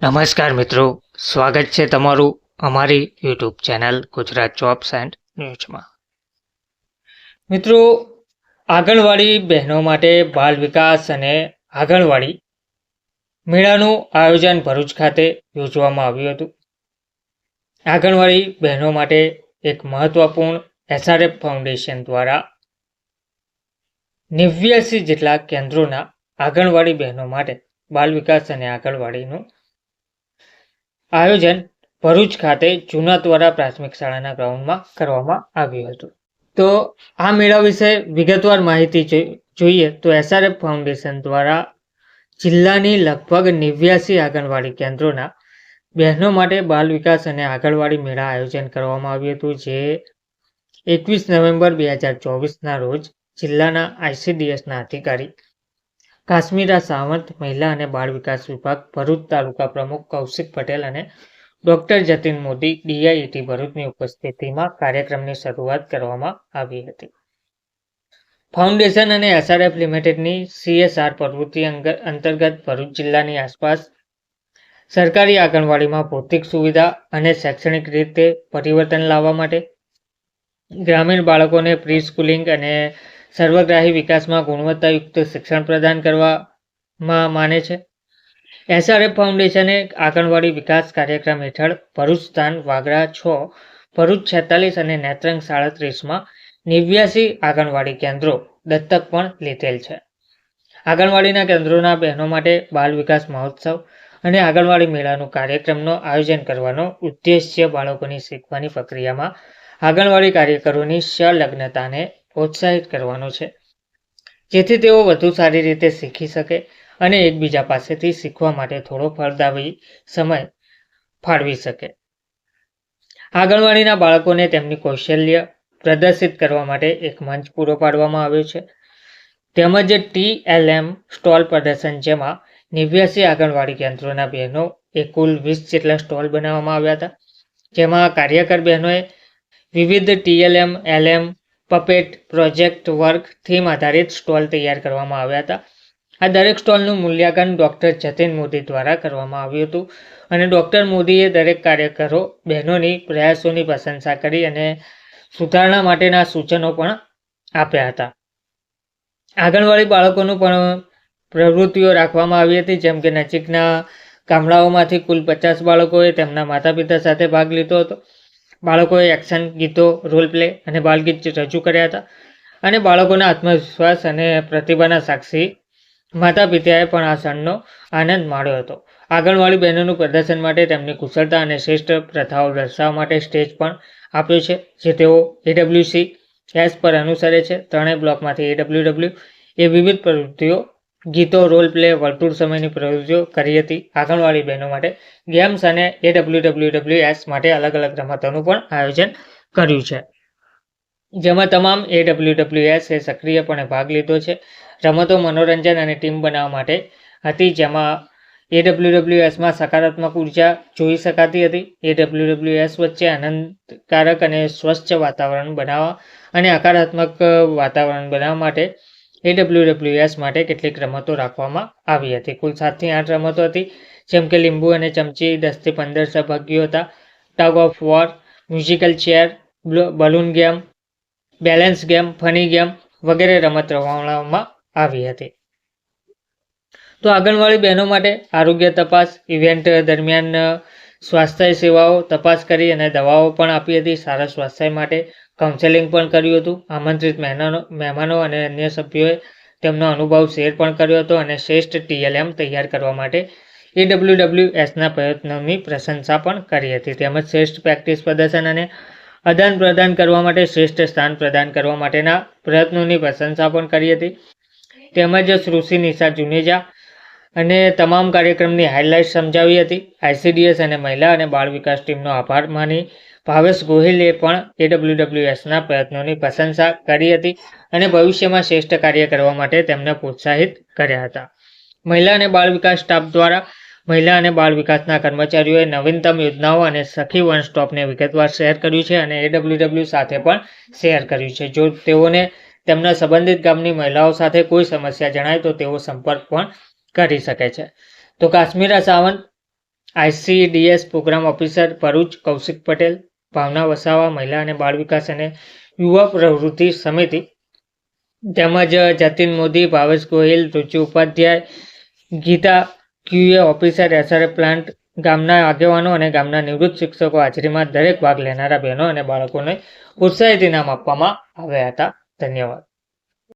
નમસ્કાર મિત્રો, સ્વાગત છે તમારું અમારી YouTube channel Gujarat jobs and ન્યૂઝમાં. મિત્રો, આંગણવાડી બહેનો માટે બાલ વિકાસ અને આંગણવાડી મેળાનું આયોજન ભરૂચ ખાતે યોજવામાં આવ્યું હતું. આંગણવાડી બહેનો માટે એક મહત્વપૂર્ણ SRF ફાઉન્ડેશન દ્વારા 89 જેટલા કેન્દ્રોના આંગણવાડી બહેનો માટે બાલ વિકાસ અને આંગણવાડીનું આયોજન ભરૂચ ખાતે જૂના દ્વારા પ્રાથમિક શાળાના ગ્રાઉન્ડમાં કરવામાં આવ્યું હતું. તો આ મેળા વિશે વિગતવાર માહિતી જોઈએ તો SRF ફાઉન્ડેશન દ્વારા જિલ્લાની લગભગ 89 આંગણવાડી કેન્દ્રોના બહેનો માટે બાલ વિકાસ અને આંગણવાડી મેળા આયોજન કરવામાં આવ્યું હતું, જે 21 નવેમ્બર 2024ના રોજ જિલ્લાના ICDSના અધિકારી કાશ્મીરા સાવંત, મહિલા અને બાળ વિકાસ વિભાગ ભરૂચ તાલુકા પ્રમુખ કૌશિક પટેલ અને ડોક્ટર જતીન મોદી DIET ભરૂચની ઉપસ્થિતિમાં કાર્યક્રમની શરૂઆત કરવામાં આવી હતી. ફાઉન્ડેશન અને SRF લિમિટેડની CSR પ્રવૃત્તિ અંતર્ગત ભરૂચ જિલ્લાની આસપાસ સરકારી આંગણવાડીમાં ભૌતિક સુવિધા અને શૈક્ષણિક રીતે પરિવર્તન લાવવા માટે ગ્રામીણ બાળકોને પ્રી સ્કૂલિંગ અને સર્વગ્રાહી વિકાસમાં ગુણવત્તાયુક્ત શિક્ષણ પ્રદાન કરવામાં માને છે. SRF ફાઉન્ડેશને આંગણવાડી વિકાસ કાર્યક્રમ હેઠળ ભરૂચ સ્થાન વાગરા 6, ભરૂચ 46 અને નેત્રંગ 37માં 89 આંગણવાડી કેન્દ્રો દત્તક પણ લીધેલ છે. આંગણવાડીના કેન્દ્રોના બહેનો માટે બાલ વિકાસ મહોત્સવ અને આંગણવાડી મેળાનું કાર્યક્રમનો આયોજન કરવાનો ઉદ્દેશ્ય બાળકોની શીખવાની પ્રક્રિયામાં આંગણવાડી કાર્યકરોની સંલગ્નતાને પ્રોત્સાહિત કરવાનો છે, જેથી તેઓ વધુ સારી રીતે શીખી શકે અને એકબીજા પાસેથી શીખવા માટે થોડો ફળદાયી સમય ફાળવી શકે. આંગણવાડીના બાળકોને તેમની કૌશલ્ય પ્રદર્શિત કરવા માટે એક મંચ પૂરો પાડવામાં આવ્યો છે. તેમજ TLM સ્ટોલ પ્રદર્શન, જેમાં 89 આંગણવાડી કેન્દ્રોના બહેનો કુલ 20 જેટલા સ્ટોલ બનાવવામાં આવ્યા હતા, જેમાં કાર્યકર બહેનોએ વિવિધ TLM, LM, puppet, project work, theme આધારિત સ્ટોલ તૈયાર કરવામાં આવ્યા હતા. આ દરેક સ્ટોલનું મૂલ્યાંકન ડોક્ટર જતીન મોદી દ્વારા કરવામાં આવ્યું હતું અને ડોક્ટર મોદીએ દરેક કાર્યકરો બહેનોની પ્રયાસોની પ્રશંસા કરી અને સુધારણા માટેના સૂચનો પણ આપ્યા હતા. આંગણવાડી બાળકોનું પણ પ્રવૃત્તિઓ રાખવામાં આવી હતી, જેમ કે નજીકના ગામડાઓમાંથી કુલ 50 બાળકોએ તેમના માતા પિતા સાથે ભાગ લીધો હતો. બાળકોએ એક્શન ગીતો, રોલ પ્લે અને બાલગીત રજૂ કર્યા હતા અને બાળકોના આત્મવિશ્વાસ અને પ્રતિભાના સાક્ષી માતા પિતાએ પણ આ ક્ષણનો આનંદ માણ્યો હતો. આંગણવાડી બહેનોનું પ્રદર્શન માટે તેમની કુશળતા અને શ્રેષ્ઠ પ્રથાઓ દર્શાવવા માટે સ્ટેજ પણ આપ્યો છે, જે તેઓ AWCS પર અનુસરે છે. ત્રણેય બ્લોકમાંથી AWW એ વિવિધ પ્રવૃત્તિઓ, ગીતો, રોલ પ્લે, વર્તુળ સમયની પ્રવૃત્તિઓ કરી હતી. આંગણવાડી બહેનો માટે ગેમ્સ અને AWWS માટે અલગ અલગ રમતોનું પણ આયોજન કર્યું છે, જેમાં તમામ AWWS એ સક્રિયપણે ભાગ લીધો છે. રમતો મનોરંજન અને ટીમ બનાવવા માટે હતી, જેમાં AWWSમાં સકારાત્મક ઉર્જા જોઈ શકાતી હતી. AWWS વચ્ચે આનંદકારક અને સ્વચ્છ વાતાવરણ બનાવવા અને હકારાત્મક વાતાવરણ બનાવવા માટે AWWS માટે કેટલીક રમતો રાખવામાં આવી હતી. કુલ 7 થી 8 રમતો હતી, જેમ કે લીંબુ અને ચમચી, 10 થી 15 સહભાગીઓ હતા, tug of war, musical chair, balloon game, balance game, funny game વગેરે રમત રમાડવામાં આવી હતી. તો આંગણવાડી બહેનો માટે આરોગ્ય તપાસ ઇવેન્ટ દરમિયાન સ્વાસ્થ્ય સેવાઓ તપાસ કરી અને દવાઓ પણ આપી હતી. સારા સ્વાસ્થ્ય માટે કાઉન્સેલિંગ પણ કર્યું હતું. આમંત્રિત મહેમાનો અને અન્ય સભ્યોએ તેમનો અનુભવ શેર પણ કર્યો હતો અને શ્રેષ્ઠ TLM તૈયાર કરવા માટે AWWSના પ્રયત્નોની પ્રશંસા પણ કરી હતી. તેમજ શ્રેષ્ઠ પ્રેક્ટિસ પ્રદર્શન અને આદાન પ્રદાન કરવા માટે શ્રેષ્ઠ સ્થાન પ્રદાન કરવા માટેના પ્રયત્નોની પ્રશંસા પણ કરી હતી. તેમજ શ્રુષિ નિશા જુનેજા અને તમામ કાર્યક્રમની હાઇલાઇટ સમજાવી હતી. ICDS અને મહિલા અને બાળ વિકાસ ટીમનો આભાર માની ભાવેશ ગોહિલે પણ AWWSના પ્રયત્નોની પ્રશંસા કરી હતી અને ભવિષ્યમાં શ્રેષ્ઠ કાર્ય કરવા માટે તેમને પ્રોત્સાહિત કર્યા હતા. મહિલા અને બાળ વિકાસ સ્ટાફ દ્વારા મહિલા અને બાળ વિકાસના કર્મચારીઓએ નવીનતમ યોજનાઓ અને સખી વન સ્ટોપને વિગતવાર શેર કર્યું છે અને AWW સાથે પણ શેર કર્યું છે. જો તેઓને તેમના સંબંધિત ગામની મહિલાઓ સાથે કોઈ સમસ્યા જણાય તો તેઓ સંપર્ક પણ કરી શકે છે. તો Kashmira Sawant ICDS programme officer Bharuch Kaushik Patel, Bhavna Vasava મહિલા અને બાળ વિકાસ અને યુવા પ્રવૃત્તિ સમિતિ, તેમજ Jatin Modi, Bhavesh Gohil, Ruchi Upadhyay, Geeta QA officer, SRF plant, ગામના આગેવાનો અને ગામના નિવૃત્ત શિક્ષકો હાજરીમાં દરેક ભાગ લેનારા બહેનો અને બાળકોને ઉત્સાહિત ઇનામ આપવામાં આવ્યા હતા. ધન્યવાદ.